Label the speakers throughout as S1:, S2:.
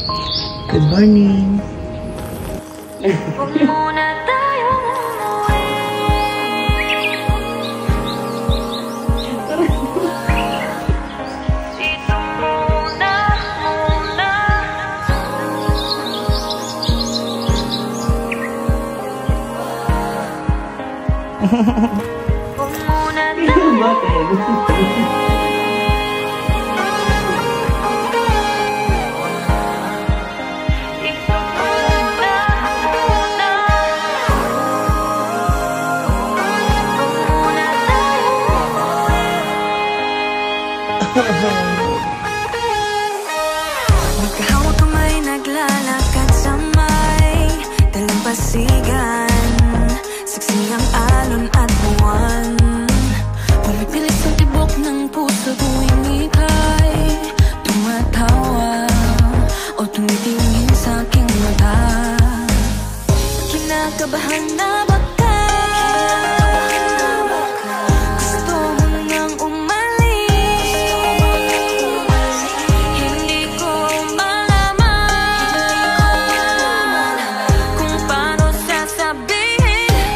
S1: Good morning.
S2: Huwag muna tayong umuwi. Dito muna. Huwag muna tayong magkahawak kamay, naglalakad sa may dalampasigan. Saksi ang alon at buwan, pumipilit sa tibok ng puso tuwing ika'y tumatawa o tumitingin sa aking mata. Kinakabahan na baka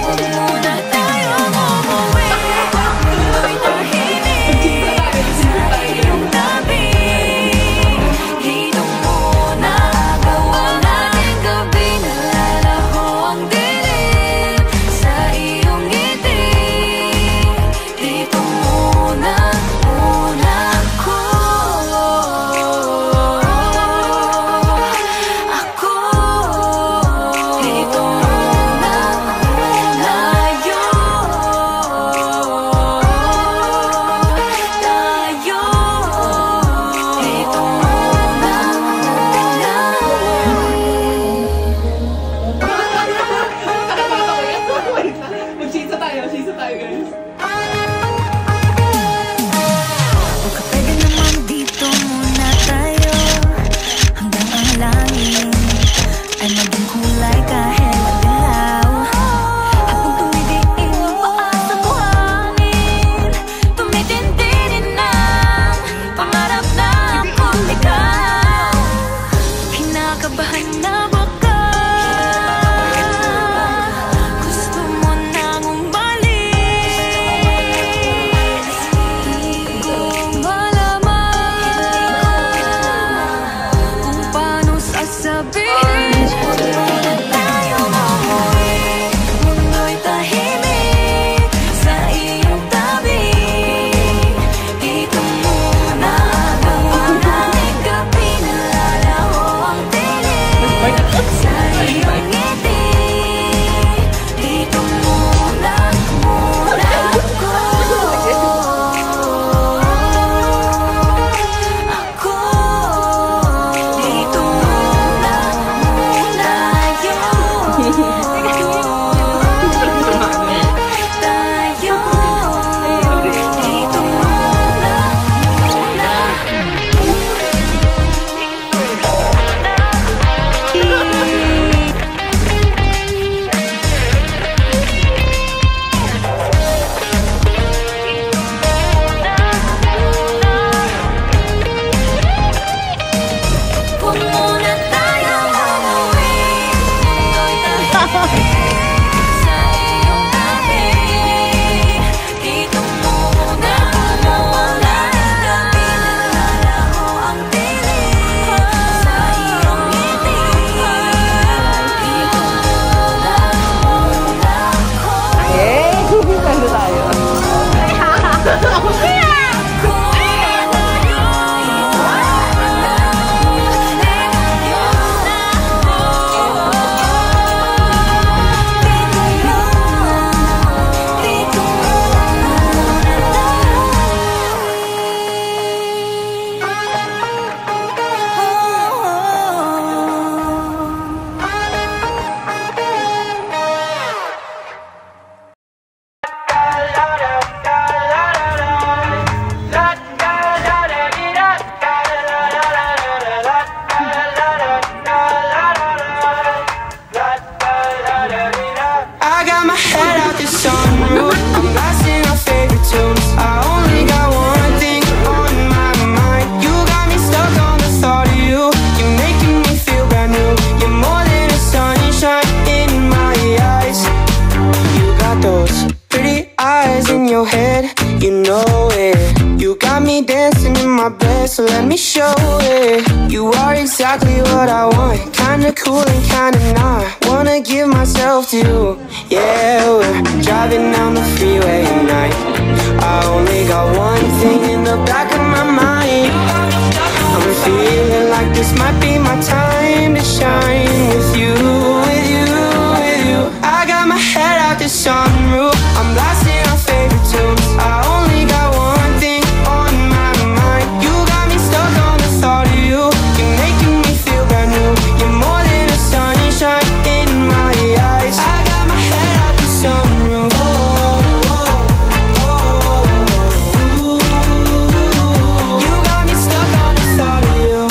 S2: huwag muna tayong
S3: me show it. You are exactly what I want. Kinda cool and kinda not. Wanna give myself to you. Yeah, we're driving down the freeway at night. I only got one thing in the back of my mind. I'm feeling like this might be my time to shine with you, with you, with you. I got my head out the sunroof. I'm blasting our favorite tunes. I only got one thing on my mind. You got me stuck on the thought of you. You're making me feel brand new. You're more than a sunshine in my eyes. I got my head out the sunroof. You got me stuck on the thought of you.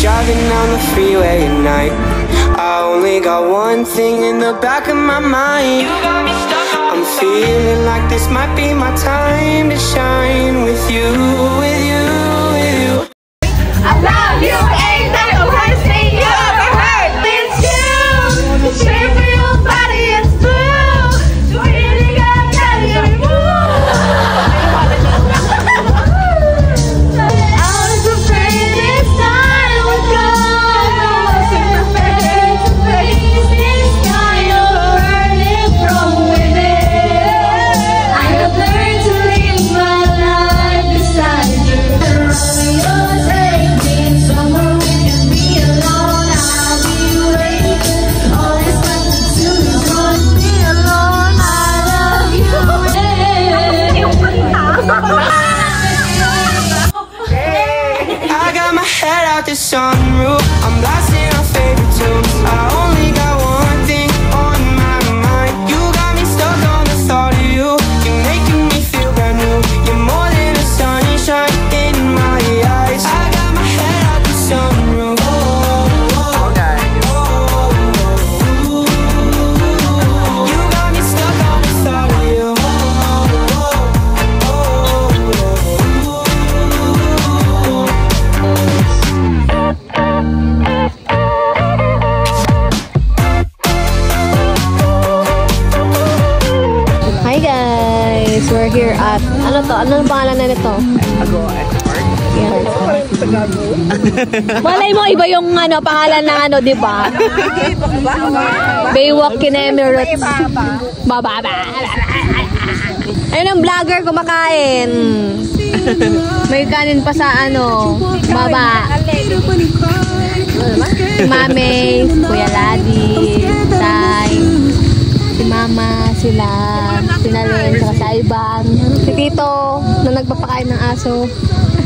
S3: Driving down the freeway at night. I only got one thing in the back of my mind. I'm feeling like this might be my time to shine with you, with you, with you.
S4: I love you, ain't that the worst thing you ever heard? It's you, shape for your body, it's true. You really got that I was afraid this time would come. I wasn't prepared to face this sky. You're burning from within. I have learned to live my life beside you. You're taking somewhere we can be alone. I'll be waiting. All this time to don't be alone. I love you.
S3: I got my head out the sunroof. I'm blasting our favorite tunes. I only got one thing on my mind. You got me stuck on the thought of you. You're making me feel brand new. You're more than a sunshine in my eyes. I got my head out the sunroof. You got me stuck on the thought of you.
S5: Hi guys! We're here at, ano to? Ano ang pangalan na nito? Yes. Malay mo, iba yung ano, pangalan ng ano, di ba? Baywalk in Emirates. Bababa. Ayun ang vlogger kumakain. May kanin pa sa ano, baba. Si Mame, Kuya Ladi, Tay, si Mama, sila, Sinalen, saka sa Ivan, si Tito na nagpapakain ng aso,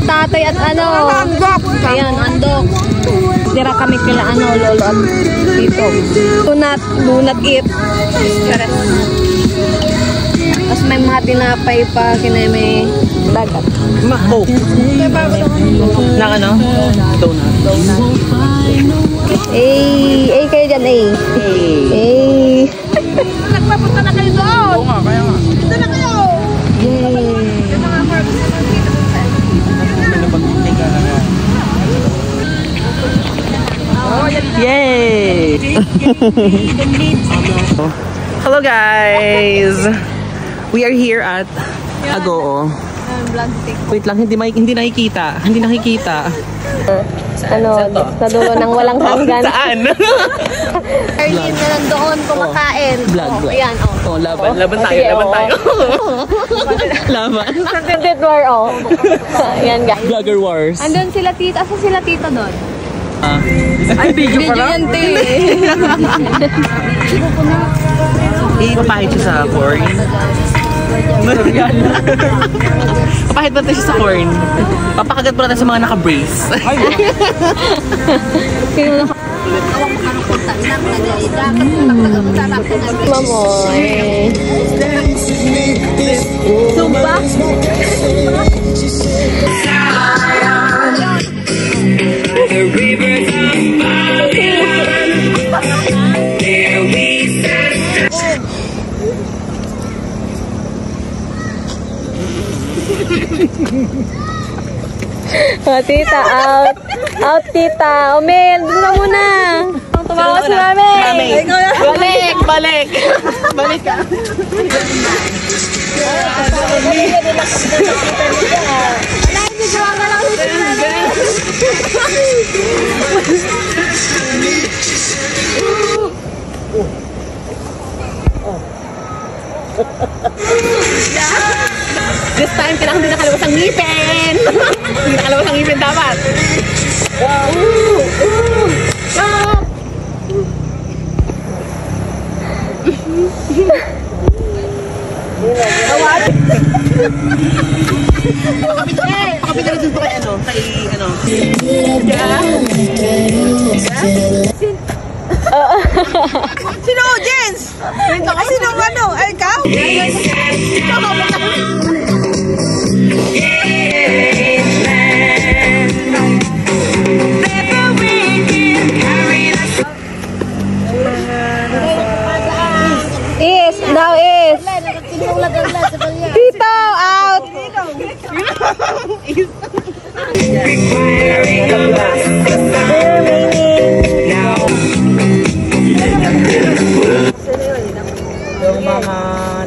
S5: tatay at ano, ayan, andok. Tira kami kila ano, lolo at Tito. Do not eat. Tapos may mga tinapay pa, kinay may dagat.
S1: Coke. Nang ano? Donut.
S5: Eh kayo dyan,
S4: Nagpapunta na kayo doon.
S1: Oo nga, kaya nga.
S4: Dito na kayo.
S5: Yay!
S4: Yung mga corpses dito sa
S1: Yay! Hello guys! We are here at Agoo. Wait lang, hindi nakikita. Hindi nakikita.
S5: Ano, sa dulo ng walang hanggan.
S1: Saan?
S5: Erlyn na nandoon kumakain.
S1: Vlog.
S5: Ayan,
S1: Laban. Laban tayo,
S5: sige,
S1: laban tayo. Laban.
S5: Content war, Ayan, guys.
S1: Vlogger Wars.
S5: Andun sila tita. Asa sila tita doon?
S1: Ay, video pala.
S5: yan, te.
S1: Papahit siya sa corn. Papahit ba tayo siya sa corn? Papakagat pala tayo sa mga naka-brace.
S5: Mamoy. Sumba?
S3: The rivers of there we stand.
S5: Oh, tita, out. Out, tita. O, Mel, doon ka muna. Tumawa si mami.
S1: Balik, balik. Balik ka. This time, kailangan din nakalabas ang ngipin. Hindi nakalabas ang ngipin dapat. Pakapit na dun po kay ano,
S6: Sino, Jens? Sino ano? Ay, ikaw?
S5: Is, now is. Tito, out.
S6: Yung mga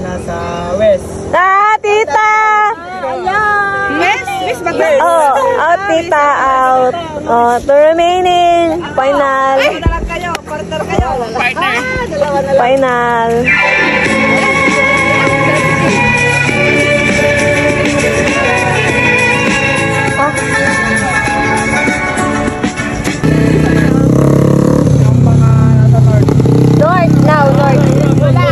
S6: nasa west.
S5: Ah, tita.
S6: West ba?
S5: Oh, out, tita, out. Oh, the remaining. Final.
S6: Partner kayo.
S1: partner.
S5: Final. North, now, north. Wala.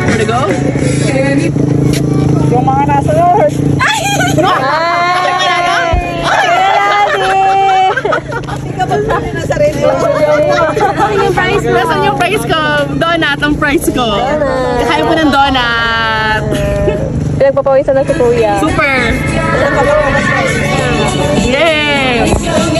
S1: Where to go?
S6: Yung mga nasa north.
S1: Nasaan yung price ko? Donut ang price ko. Kakain po ng donut.
S5: Pinagpapawisan na si Kuya.
S1: Super! Yay!